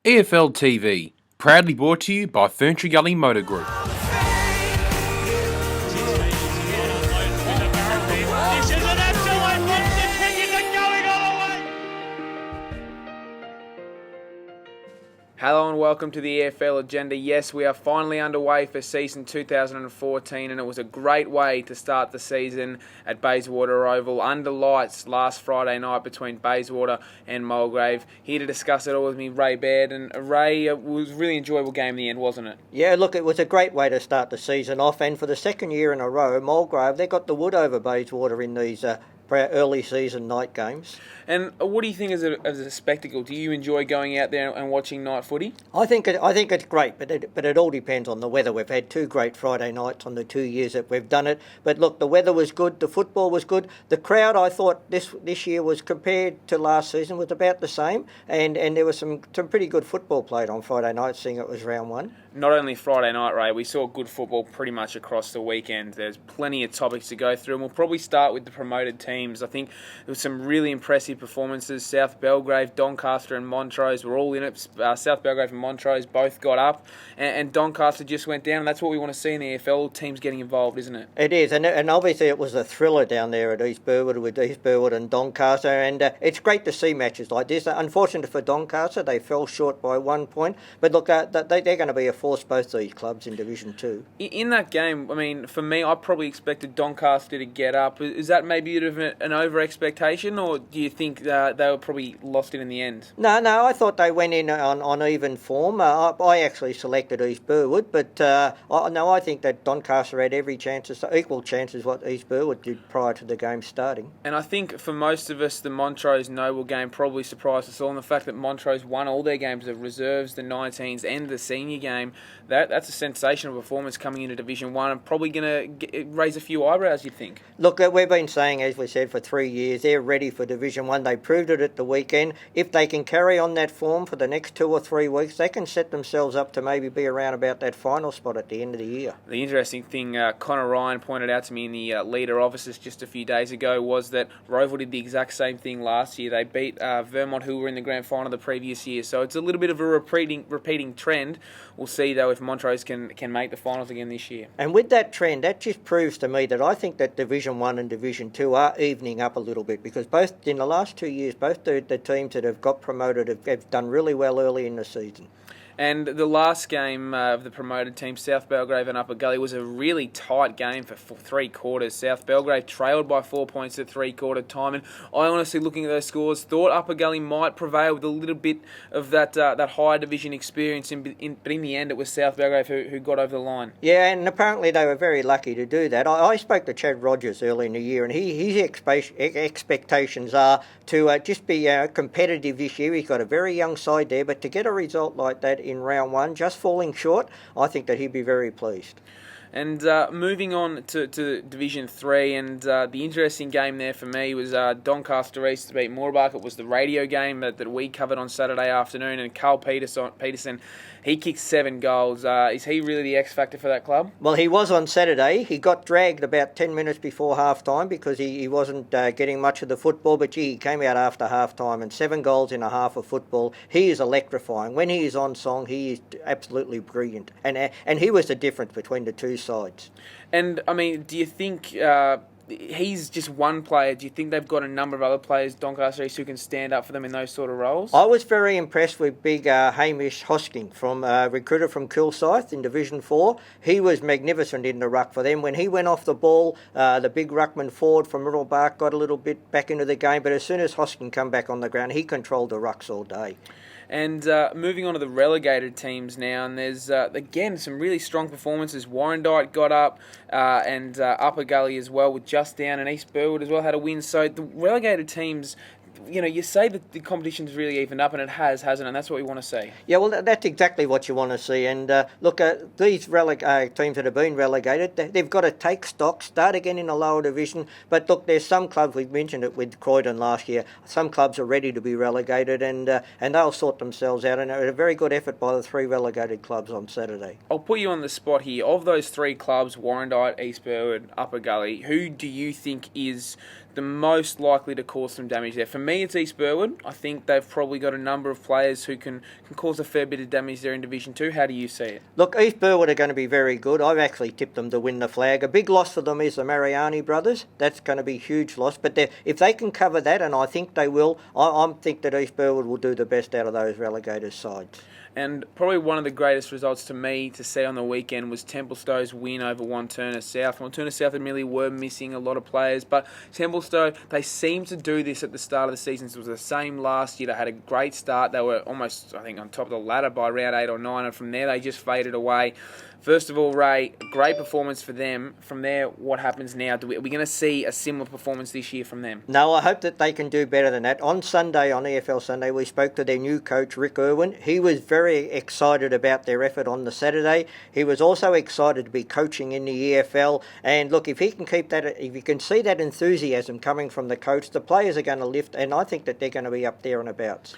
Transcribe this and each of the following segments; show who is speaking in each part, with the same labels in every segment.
Speaker 1: Efl TV, proudly brought to you by Ferntree Gully Motor Group.
Speaker 2: Hello and welcome to the Efl Agenda. Yes, we are finally underway for season 2014 and it was a great way to start the season at Bayswater Oval under lights last Friday night between Bayswater and Mulgrave. Here to discuss it all with me, Ray Baird. And Ray, it was a really enjoyable game in the end, wasn't it?
Speaker 3: Yeah, look, it was a great way to start the season off, and for the second year in a row, Mulgrave, they got the wood over Bayswater in these early season night games.
Speaker 2: And what do you think as a spectacle? Do you enjoy going out there and watching night footy?
Speaker 3: I think it's great, but it all depends on the weather. We've had two great Friday nights on the 2 years that we've done it. But look, the weather was good, the football was good. The crowd, I thought this year was, compared to last season, was about the same. And there was some pretty good football played on Friday night, seeing it was round one.
Speaker 2: Not only Friday night, Ray, we saw good football pretty much across the weekend. There's plenty of topics to go through, and we'll probably start with the promoted teams. I think there was some really impressive performances. South Belgrave, Doncaster and Montrose were all in it. South Belgrave and Montrose both got up, and Doncaster just went down, and that's what we want to see in the AFL, teams getting involved, isn't it?
Speaker 3: It is, and obviously it was a thriller down there at East Burwood with East Burwood and Doncaster, and it's great to see matches like this. Unfortunate for Doncaster, they fell short by 1 point, but look, they're going to be a force, both these clubs in Division 2.
Speaker 2: In that game, I mean, for me, I probably expected Doncaster to get up. Is that maybe a bit of an over-expectation, or do you think they were probably lost it in the end?
Speaker 3: No, I thought they went in on even form. I actually selected East Burwood, but I think that Doncaster had every chance, equal chances what East Burwood did prior to the game starting.
Speaker 2: And I think for most of us, the Montrose Noble game probably surprised us all, and the fact that Montrose won all their games, the reserves, the 19s and the senior game, that's a sensational performance coming into Division 1 and probably going to raise a few eyebrows, you'd think.
Speaker 3: Look, we've been saying, as we said, for 3 years, they're ready for Division 1. They proved it at the weekend. If they can carry on that form for the next 2 or 3 weeks, they can set themselves up to maybe be around about that final spot at the end of the year.
Speaker 2: The interesting thing Connor Ryan pointed out to me in the leader offices just a few days ago was that Roval did the exact same thing last year. They beat Vermont, who were in the grand final the previous year. So it's a little bit of a repeating trend. We'll see, though, if Montrose can make the finals again this year.
Speaker 3: And with that trend, that just proves to me that I think that Division 1 and Division 2 are evening up a little bit, because both in the last 2 years, both the teams that have got promoted have done really well early in the season.
Speaker 2: And the last game of the promoted team, South Belgrave and Upper Gully, was a really tight game for 3 quarters. South Belgrave trailed by 4 points at 3-quarter time, and I honestly, looking at those scores, thought Upper Gully might prevail with a little bit of that higher division experience, but in the end it was South Belgrave who got over the line.
Speaker 3: Yeah, and apparently they were very lucky to do that. I spoke to Chad Rogers early in the year, and his expectations are to just be competitive this year. He's got a very young side there, but to get a result like that in round 1, just falling short, I think that he'd be very pleased.
Speaker 2: And moving on to Division 3, and the interesting game there for me was Doncaster East to beat Moorabark. It was the radio game that we covered on Saturday afternoon, and Carl Peterson, he kicked 7 goals. Is he really the X factor for that club?
Speaker 3: Well, he was on Saturday. He got dragged about 10 minutes before half-time because he wasn't getting much of the football, but he came out after half-time, and 7 goals in a half of football. He is electrifying. When he is on song, he is absolutely brilliant. And he was the difference between the two sides.
Speaker 2: And, I mean, do you think he's just one player? Do you think they've got a number of other players, Doncaster East, who can stand up for them in those sort of roles?
Speaker 3: I was very impressed with big Hamish Hosking, recruiter from Kilsyth in Division 4. He was magnificent in the ruck for them. When he went off the ball, the big ruckman forward from Rotherham got a little bit back into the game, but as soon as Hosking come back on the ground, he controlled the rucks all day.
Speaker 2: And moving on to the relegated teams now, and there's, again, some really strong performances. Warrandyte got up, and Upper Gully as well, with just down, and East Burwood as well had a win. So the relegated teams, you say that the competition's really evened up, and it has, hasn't it? And that's what we want to see.
Speaker 3: Yeah, well, that's exactly what you want to see. And look, these teams that have been relegated, they've got to take stock, start again in the lower division. But look, there's some clubs, we've mentioned it with Croydon last year, some clubs are ready to be relegated, and they'll sort themselves out. And it was a very good effort by the 3 relegated clubs on Saturday.
Speaker 2: I'll put you on the spot here. Of those 3 clubs, Warrandyte, East Burwood, Upper Gully, who do you think is the most likely to cause some damage there? For me, it's East Burwood. I think they've probably got a number of players who can cause a fair bit of damage there in Division 2. How do you see it?
Speaker 3: Look, East Burwood are going to be very good. I've actually tipped them to win the flag. A big loss for them is the Mariani brothers. That's going to be a huge loss. But if they can cover that, and I think they will, I think that East Burwood will do the best out of those relegated sides.
Speaker 2: And probably one of the greatest results to me to see on the weekend was Templestowe's win over Wanturna South. Wanturna South admittedly were missing a lot of players, but Templestowe, they seem to do this at the start of the season. It was the same last year. They had a great start. They were almost, I think, on top of the ladder by round 8 or 9, and from there they just faded away. First of all, Ray, great performance for them. From there, what happens now? Are we going to see a similar performance this year from them?
Speaker 3: No, I hope that they can do better than that. On Sunday, on EFL Sunday, we spoke to their new coach, Rick Irwin. He was very excited about their effort on the Saturday. He was also excited to be coaching in the EFL. And look, if he can keep that, if you can see that enthusiasm coming from the coach, the players are going to lift, and I think that they're going to be up there and about.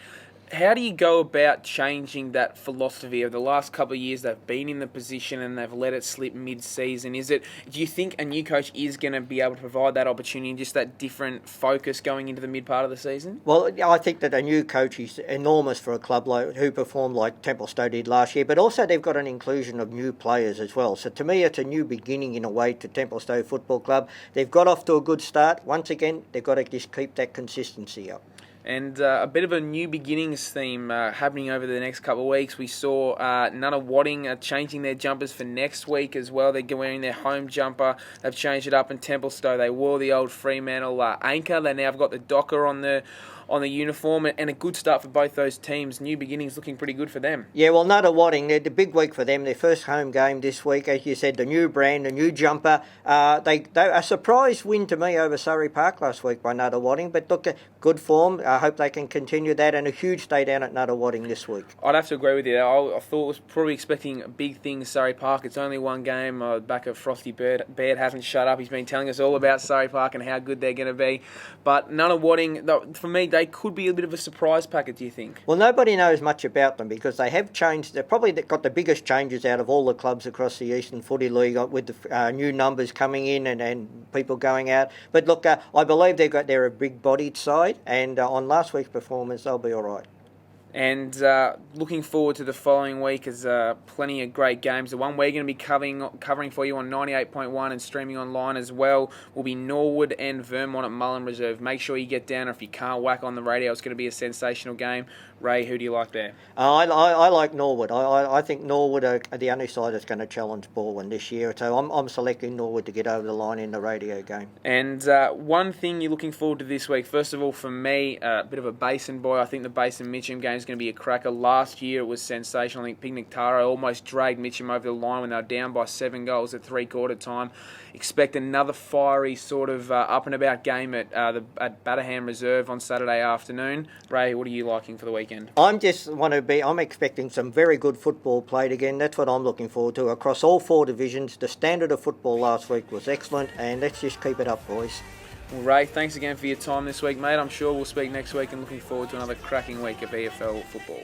Speaker 2: How do you go about changing that philosophy? Of the last couple of years, they've been in the position and they've let it slip mid-season. Do you think a new coach is going to be able to provide that opportunity and just that different focus going into the mid part of the season?
Speaker 3: Well, I think that a new coach is enormous for a club who performed like Templestowe did last year, but also they've got an inclusion of new players as well. So to me, it's a new beginning in a way to Templestowe Football Club. They've got off to a good start. Once again, they've got to just keep that consistency up.
Speaker 2: And a bit of a new beginnings theme happening over the next couple of weeks. We saw Nunawading changing their jumpers for next week as well. They're wearing their home jumper. They've changed it up in Templestowe. They wore the old Fremantle anchor. They now have got the Docker on the uniform, and a good start for both those teams. New beginnings looking pretty good for them.
Speaker 3: Yeah, well, Nunawading, they're the big week for them. Their first home game this week, as you said, the new brand, the new jumper. They a surprise win to me over Surrey Park last week by Nunawading, but look, good form. I hope they can continue that, and a huge day down at Nunawading this week.
Speaker 2: I'd have to agree with you. I thought was probably expecting big things Surrey Park. It's only one game. Back of Frosty Baird hasn't shut up. He's been telling us all about Surrey Park and how good they're going to be. But Nunawading, for me, they could be a bit of a surprise packet, do you think?
Speaker 3: Well, nobody knows much about them because they have changed. They've probably got the biggest changes out of all the clubs across the Eastern Footy League with the new numbers coming in and people going out. But look, I believe they're a big-bodied side, and on last week's performance, they'll be all right.
Speaker 2: And looking forward to the following week as plenty of great games. The one we're going to be covering for you on 98.1 and streaming online as well will be Norwood and Vermont at Mullen Reserve. Make sure you get down, or if you can't whack on the radio, it's going to be a sensational game. Ray, who do you like there?
Speaker 3: I like Norwood. I think Norwood are the only side that's going to challenge Baldwin this year. So I'm selecting Norwood to get over the line in the radio game.
Speaker 2: And one thing you're looking forward to this week, first of all, for me, a bit of a Basin boy. I think the Basin Mitcham game is going to be a cracker. Last year it was sensational. I think Picnic Taro almost dragged Mitcham over the line when they were down by 7 goals at three-quarter time. Expect another fiery sort of up-and-about game at Batterham Reserve on Saturday afternoon. Ray, what are you liking for the weekend?
Speaker 3: I'm expecting some very good football played again. That's what I'm looking forward to across all 4 divisions. The standard of football last week was excellent, and let's just keep it up, boys.
Speaker 2: Well, Ray, thanks again for your time this week, mate. I'm sure we'll speak next week, and looking forward to another cracking week of EFL football.